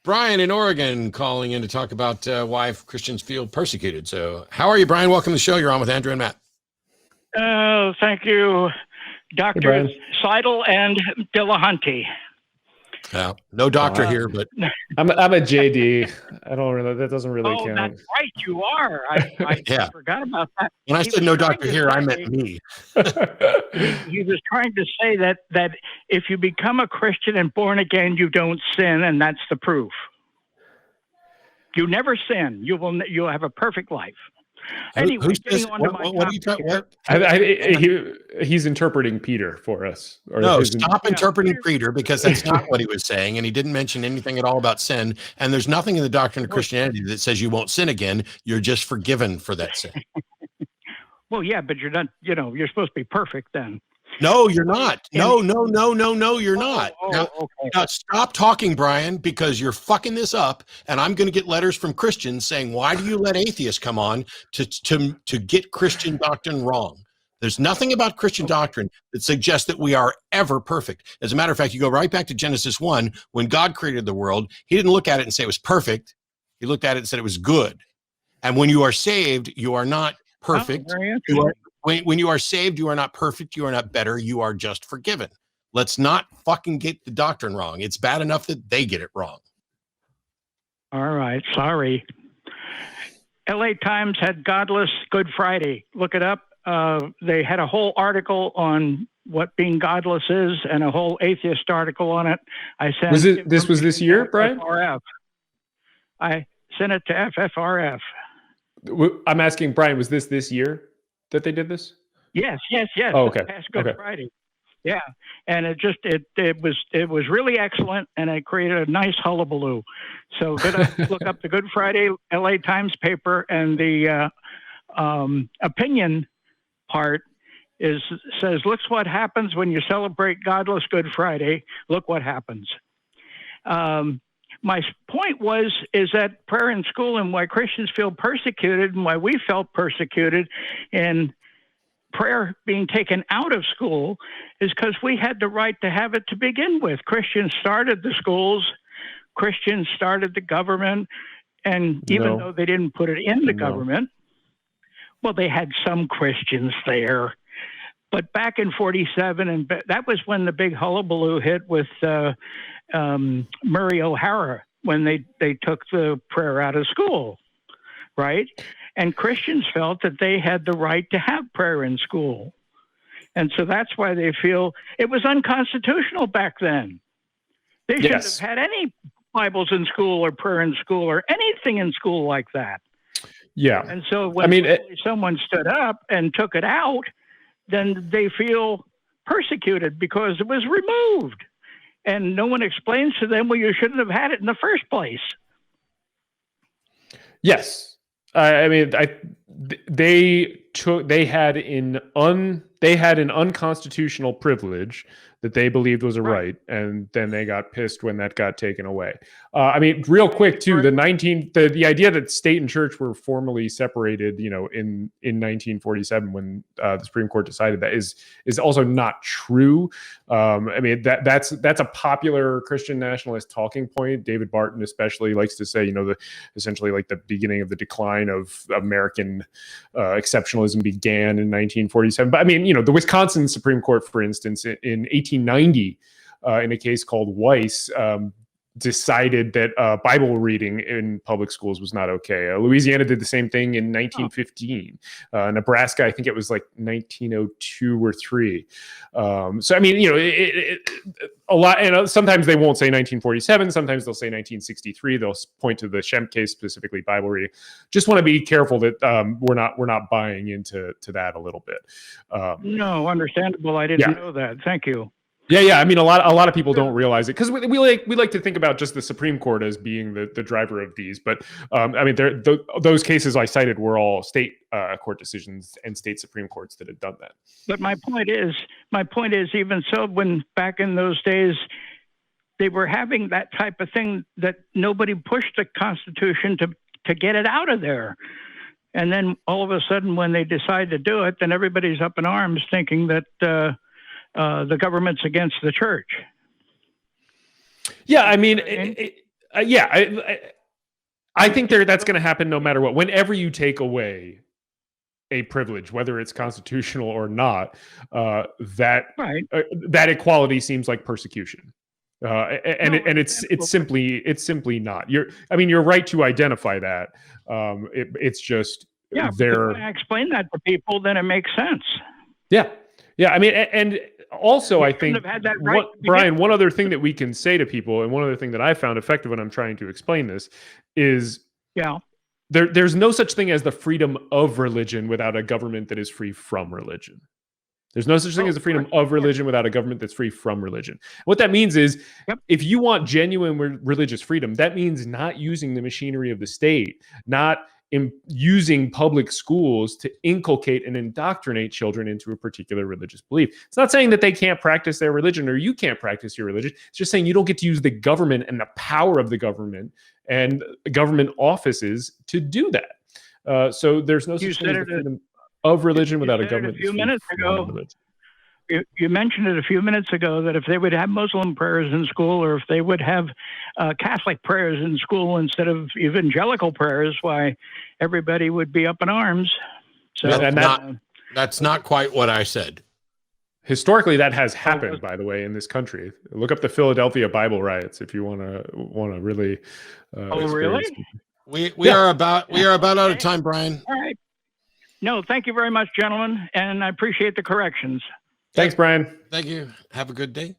Brian in Oregon calling in to talk about why Christians feel persecuted. So how are you, Brian? Welcome to the show. You're on with Andrew and Matt. Oh, thank you, Dr. Seidel and Dillahunty. No doctor here, but I'm a JD. I don't really. That doesn't really count. Oh, that's right. You are. I forgot about that. When I said no doctor here, I meant me. He was trying to say that if you become a Christian and born again, you don't sin, and that's the proof. You never sin. You'll have a perfect life. Anyway, getting on to my topic. He's interpreting Peter for us. No, stop interpreting Peter, because that's not what he was saying, and he didn't mention anything at all about sin. And there's nothing in the doctrine of Christianity that says you won't sin again. You're just forgiven for that sin. Well, yeah, but you're not. You're supposed to be perfect then. No, you're not. No, you're not. Okay. Now stop talking, Brian, because you're fucking this up, and I'm going to get letters from Christians saying, why do you let atheists come on to get Christian doctrine wrong? There's nothing about Christian doctrine that suggests that we are ever perfect. As a matter of fact, you go right back to Genesis 1, when God created the world, he didn't look at it and say it was perfect. He looked at it and said it was good. And when you are saved, you are not perfect. When you are saved, you are not perfect. You are not better. You are just forgiven. Let's not fucking get the doctrine wrong. It's bad enough that they get it wrong. All right. Sorry. LA Times had Godless Good Friday. Look it up. They had a whole article on what being godless is and a whole atheist article on it. I sent This was this year, Brian? FFRF. I sent it to FFRF. I'm asking, Brian, was this year that they did this? Yes. Oh, okay. Past Good Friday. Yeah. And it was really excellent, and it created a nice hullabaloo. So look up the Good Friday LA Times paper, and the opinion part says, look what happens when you celebrate Godless Good Friday. Look what happens. My point is that prayer in school, and why Christians feel persecuted, and why we felt persecuted in prayer being taken out of school, is because we had the right to have it to begin with. Christians started the schools, Christians started the government, and even though they didn't put it in the government, well, they had some Christians there. But back in 47, and that was when the big hullabaloo hit with Murray O'Hara, when they took the prayer out of school, right? And Christians felt that they had the right to have prayer in school. And so that's why they feel it was unconstitutional back then. They shouldn't have had any Bibles in school or prayer in school or anything in school like that. Yeah. And so when someone stood up and took it out, then they feel persecuted because it was removed. And no one explains to them, well, you shouldn't have had it in the first place. Yes. They had an unconstitutional privilege that they believed was a right, and then they got pissed when that got taken away. Real quick too, the idea that state and church were formally separated, in 1947 when the Supreme Court decided that is also not true. That's a popular Christian nationalist talking point. David Barton especially likes to say, essentially like the beginning of the decline of American exceptionalism began in 1947. But the Wisconsin Supreme Court, for instance, in 1890, in a case called Weiss, decided that Bible reading in public schools was not okay. Louisiana did the same thing in 1915. Nebraska, I think it was like 1902 or 3. A lot. And sometimes they won't say 1947. Sometimes they'll say 1963. They'll point to the Shem case, specifically Bible reading. Just want to be careful that we're not buying into that a little bit. No, understandable. I didn't know that. Thank you. Yeah. A lot of people don't realize it because we like to think about just the Supreme Court as being the driver of these, but those cases I cited were all state court decisions and state Supreme Courts that had done that. But my point is, even so, when back in those days they were having that type of thing, that nobody pushed the Constitution to get it out of there. And then all of a sudden, when they decide to do it, then everybody's up in arms thinking that the government's against the church. Yeah, Yeah, I think that's going to happen no matter what. Whenever you take away a privilege, whether it's constitutional or not, that equality seems like persecution. It's simply not. You're right to identify that. It's just when I explain that to people, then it makes sense. Yeah. I mean, and also I think Brian, one other thing that we can say to people, and one other thing that I found effective when I'm trying to explain this, is there's no such thing as the freedom of religion without a government that is free from religion. There's no such thing as the freedom of religion without a government that's free from religion. What that means is, if you want genuine religious freedom, that means not using the machinery of the state, not using public schools to inculcate and indoctrinate children into a particular religious belief. It's not saying that they can't practice their religion or you can't practice your religion. It's just saying you don't get to use the government and the power of the government and government offices to do that. So there's no such thing as the freedom of religion without a government. A few minutes ago, you mentioned it a few minutes ago that if they would have Muslim prayers in school, or if they would have Catholic prayers in school instead of evangelical prayers, why everybody would be up in arms. So that's not quite what I said. Historically, that has happened, by the way, in this country. Look up the Philadelphia Bible riots if you want to really. Really? We are about out of time, Brian. All right. No, thank you very much, gentlemen, and I appreciate the corrections. Thanks, Brian. Thank you. Have a good day.